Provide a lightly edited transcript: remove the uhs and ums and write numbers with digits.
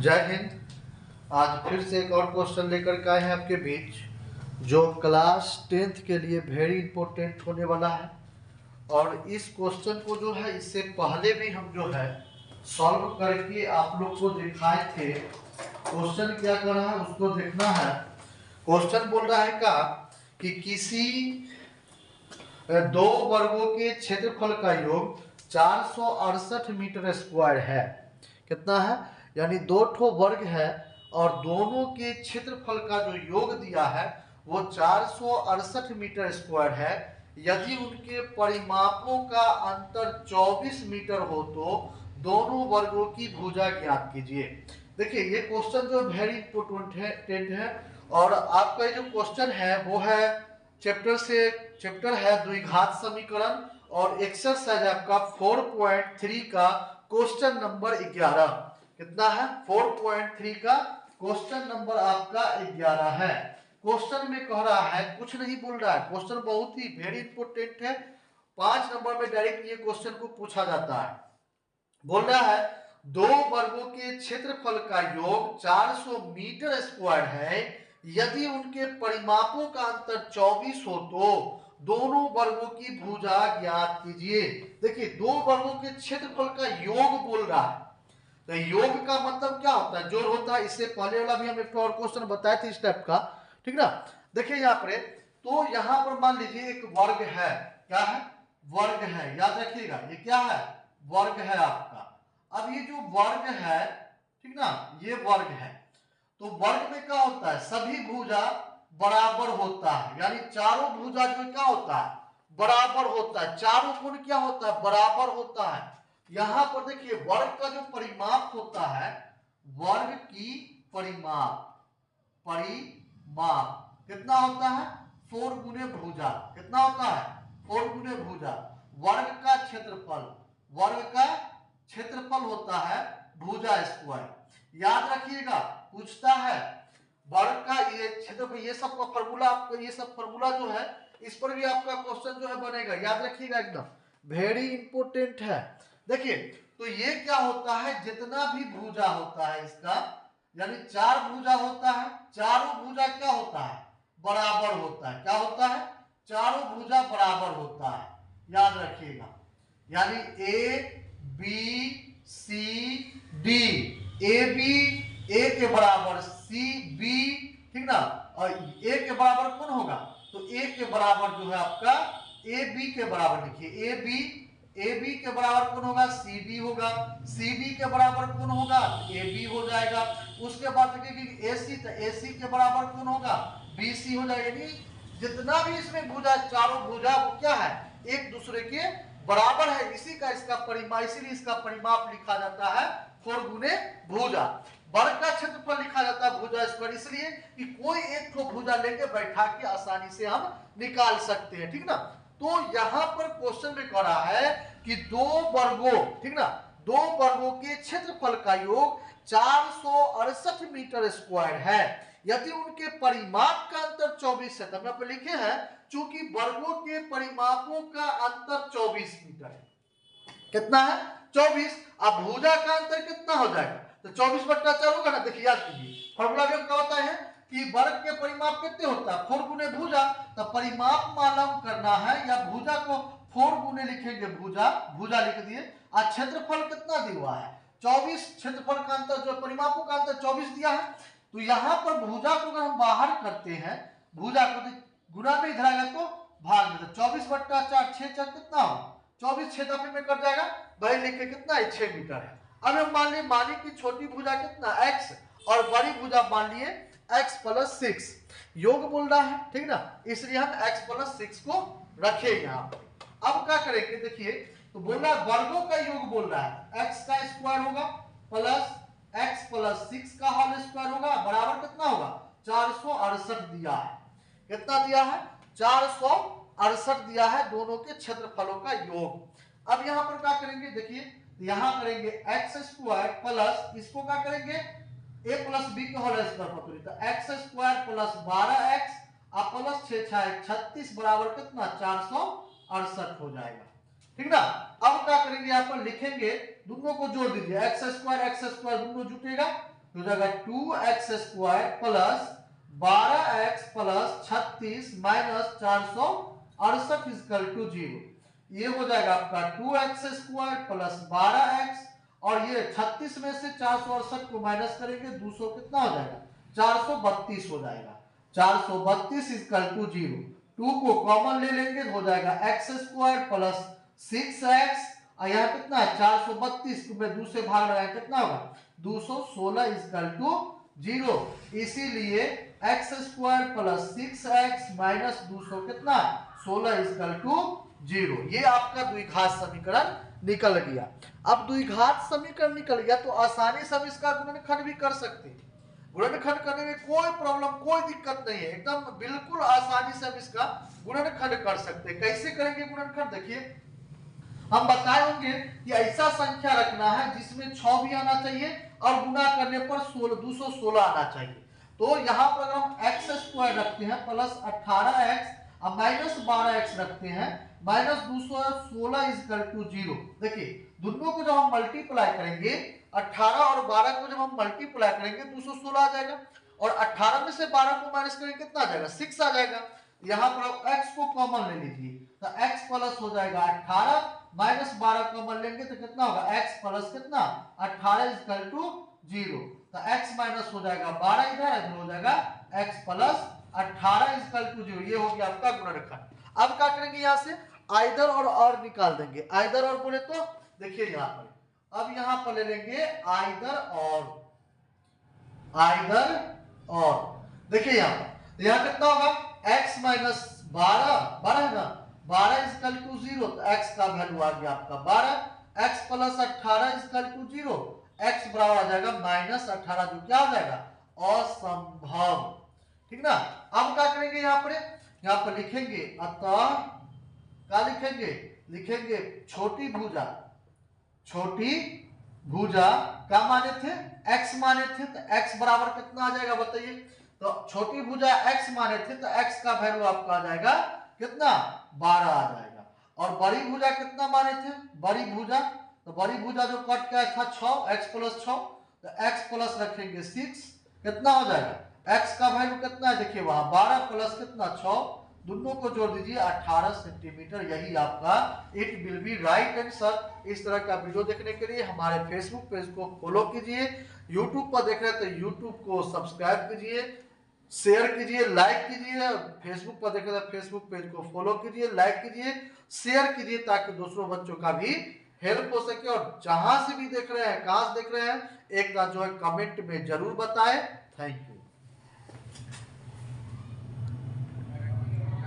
जय हिंद। आज फिर से एक और क्वेश्चन लेकर के आए हैं आपके बीच, जो क्लास 10th के लिए वेरी इंपॉर्टेंट होने वाला है। और इस क्वेश्चन को जो है इससे पहले भी हम जो है सॉल्व करके आप लोग को दिखाए थे। क्वेश्चन क्या कर रहा है उसको देखना है। क्वेश्चन बोल रहा है का कि किसी दो वर्गों के क्षेत्रफल का योग 468 मीटर स्क्वायर है। कितना है? यानी दो ठो वर्ग है और दोनों के क्षेत्रफल का जो योग दिया है वो 468 मीटर स्क्वायर है। यदि उनके परिमापों का अंतर 24 मीटर हो तो दोनों वर्गों की भुजा ज्ञात कीजिए। देखिए ये क्वेश्चन जो वेरी इंपॉर्टेंट है और आपका ये जो क्वेश्चन है वो है चैप्टर है द्विघात समीकरण और एक्सरसाइज आपका 4.3 का क्वेश्चन नंबर 11। कितना है? 4.3 का क्वेश्चन नंबर आपका 11 है। क्वेश्चन में कह रहा है, कुछ नहीं बोल रहा है, क्वेश्चन बहुत ही वेरी इंपॉर्टेंट है। 5 नंबर में डायरेक्ट ये क्वेश्चन को पूछा जाता है। बोल रहा है दो वर्गों के क्षेत्रफल का योग 400 मीटर स्क्वायर है। यदि उनके परिमापों का अंतर 24 हो तो दोनों वर्गों की भुजा ज्ञात कीजिए। देखिए दो वर्गों के क्षेत्रफल का योग बोल रहा है, तो योग का मतलब क्या होता है? जोड़ होता है। इससे पहले वाला भी हम एक और क्वेश्चन बताए थे इस टाइप का, ठीक ना। देखिए यहाँ पर, तो यहाँ पर मान लीजिए एक वर्ग है। क्या है? वर्ग है। याद रखिएगा ये क्या है? वर्ग है आपका। अब ये जो वर्ग है, ठीक ना, ये वर्ग है। तो वर्ग में क्या होता है? सभी भुजा बराबर होता है, यानी चारों भुजा जो क्या होता है? बराबर होता है। चारों कोण क्या होता है? बराबर होता है। यहां पर देखिए वर्ग का जो परिमाप होता है, वर्ग की परिमाप कितना होता है? 4 गुने भुजा। कितना होता है? 4 गुने भुजा। वर्ग का क्षेत्रफल होता है भुजा स्क्वायर। याद रखिएगा पूछता है वर्ग का ये क्षेत्रफल, ये सब का फॉर्मूला आपको, ये सब फॉर्मूला जो है इस पर भी आपका क्वेश्चन जो है बनेगा। याद रखिएगा, एकदम वेरी इंपॉर्टेंट है। देखिए तो ये क्या होता है, जितना भी भुजा होता है इसका, यानी 4 भुजा होता है, चारों भुजा क्या होता है? बराबर होता है। क्या होता है? चारों भुजा बराबर होता है। याद रखिएगा, यानी A B C D, A B A के बराबर, सी बी, ठीक ना, और ए के बराबर कौन होगा? तो ए के बराबर जो है आपका ए बी के बराबर लिखिए। ए बी के बराबर कौन होगा? सी डी होगा। सी डी के बराबर कौन होगा? ए बी हो जाएगा। उसके बाद देखिए ए सी, तो ए सी के बराबर कौन होगा? बी सी हो जाएगा। यानी जितना भी इसमें भुजा, चारों भुजा वो क्या है? एक दूसरे के बराबर है। इसी का इसका परिमाप, इसीलिए इसका परिमाप लिखा जाता है 4 गुने भुजा। वर्ग का क्षेत्रफल लिखा जाता है भुजा स्क्वायर, इसलिए कि कोई एक तो भुजा लेके बैठा के आसानी से हम निकाल सकते हैं, ठीक ना। तो यहां पर क्वेश्चन में कह रहा है कि दो वर्गों, ठीक ना, दो वर्गों के क्षेत्रफल का योग 468 मीटर स्क्वायर है। यदि उनके परिमाप का अंतर 24 है, तो हम यहाँ पे लिखे हैं चूंकि वर्गों के परिमापों का अंतर 24 मीटर है। कितना है? 24। अब भुजा का अंतर कितना हो जाएगा? तो 24/4 होगा ना। देखिए याद कीजिए, फॉर्मूला में क्या होता है कि वर्ग के परिमाप कितने होता है? 4 गुने भुजा। तो परिमाप मालूम करना है, या भुजा को 4 गुने लिखेंगे, भुजा लिख दिए। और क्षेत्रफल कितना दिया हुआ है? 24। क्षेत्रफल का अंतर जो परिमापों का अंतर 24 दिया है। तो यहां पर भुजा को अगर हम बाहर करते हैं, भुजा को गुणा में इधर आएगा तो भाग में, तो 24/4, 6 4 कितना हो? 24 6 दफे में कट जाएगा। वही लिखे कितना है? 6 मीटर है। अब हम मानिए कि छोटी भुजा कितना x और बड़ी भुजा मान लिए x + 6, योग बोल रहा है, ठीक ना, इसलिए हम x + 6 को रखेंगे यहाँ पर। अब क्या करेंगे? देखिए तो बोल रहा है वर्गों का योग बोल रहा है, x का स्क्वायर होगा प्लस x + 6 का होल स्क्वायर होगा, बराबर कितना होगा? 468 दिया है। कितना दिया है? 468 दिया है, दोनों के क्षेत्रफलों का योग। अब यहां पर क्या करेंगे? देखिए यहां करेंगे x² प्लस, इसको क्या करेंगे? a + b का होल स्क्वायर, तो x² + 12x और प्लस 6 6 36 बराबर कितना? 468 हो जाएगा, ठीक ना। अब क्या करेंगे? यहां पर लिखेंगे, दोनों को जोड़ दीजिए, x² दोनों जुटेगा तो हो जाएगा 2x² plus 12x plus 36 minus 468 equal to 0। ये हो जाएगा आपका 2x² प्लस 12x, और ये 36 में से 468 को माइनस करेंगे 200 कितना हो जाएगा 432 हो जाएगा। 432 इक्वल टू 0। 2 को कॉमन ले लेंगे हो जाएगा x² प्लस 6x, और यहाँ कितना है 432 को मैं 2 से भाग रहा है कितना होगा 216 इक्वल टू 0। इसीलिए x² प्लस 6x माइनस 200 कितना 16 इक्वल टू 0। ये आपका द्विघात समीकरण निकल गया। अब द्विघात समीकरण निकल गया तो आसानी से हम इसका गुणनखंड भी कर सकते हैं। गुणनखंड करने में कोई प्रॉब्लम कोई दिक्कत नहीं है, एकदम बिल्कुल आसानी से हम इसका गुणनखंड कर सकते हैं। कैसे करेंगे गुणनखंड, देखिए हम बताए होंगे कि ऐसा संख्या रखना है जिसमें 6 भी आना चाहिए और गुणा करने पर 216 आना चाहिए। तो यहाँ पर हम x² रखते हैं प्लस 18x और माइनस 12x रखते हैं माइनस 216 इक्वल टू 0। देखिए दोनों को जब हम मल्टीप्लाई करेंगे 18 और 12 को जब हम मल्टीप्लाई करेंगे 216 आ जाएगा, और 18 में से 12 को माइनस करेंगे कितना आ जाएगा 6 आ जाएगा। यहाँ पर आप x को कॉमन ले लीजिए तो x प्लस हो जाएगा 18 माइनस 12 कॉमन लेंगे तो कितना होगा x प्लस कितना 18 इक्वल टू 0। तो x माइनस हो जाएगा 12 इधर हो जाएगा x प्लस 18 इक्वल टू 0। ये हो गया आपका गुणनखंड। अब क्या करेंगे यहाँ से आइदर और निकाल देंगे। आइदर और बोले तो देखिए यहाँ पर अब यहाँ पर ले लेंगे आइदर और देखिए यहाँ कितना होगा x माइनस 12 है ना 12 इक्वल टू 0, तो x का वैल्यू आ गया आपका 12, x plus 18 equal to 0, x बराबर आ जाएगा माइनस 18 जो क्या हो जाएगा असंभव। ठीक ना। अब क्या करेंगे यहाँ पर लिखेंगे अतः क्या लिखेंगे छोटी भुजा का माने थे x माने थे, तो x बराबर कितना आ जाएगा बताइए। तो छोटी भुजा x माने थे तो x का वैल्यू आपका आ जाएगा कितना 12 आ जाएगा। और बड़ी भुजा कितना माने थे बड़ी भुजा, तो बड़ी भुजा जो कट गया था 6 x प्लस 6, तो x प्लस रखेंगे 6 कितना हो जाएगा x का वैल्यू कितना है देखिए वहां 12 प्लस कितना 6, दोनों को जोड़ दीजिए 18 सेंटीमीटर। यही आपका it will be right answer. इस तरह का वीडियो देखने के लिए हमारे फेसबुक पेज को फॉलो कीजिए, यूट्यूब पर देख रहे हैं तो यूट्यूब को सब्सक्राइब कीजिए, शेयर कीजिए, लाइक कीजिए। फेसबुक पर देख रहे हैं फेसबुक पेज को फॉलो कीजिए, लाइक कीजिए, शेयर कीजिए ताकि दूसरों बच्चों का भी हेल्प हो सके। और जहां से भी देख रहे हैं कहां से देख रहे हैं एक बार जो है कमेंट में जरूर बताएं। Thank you.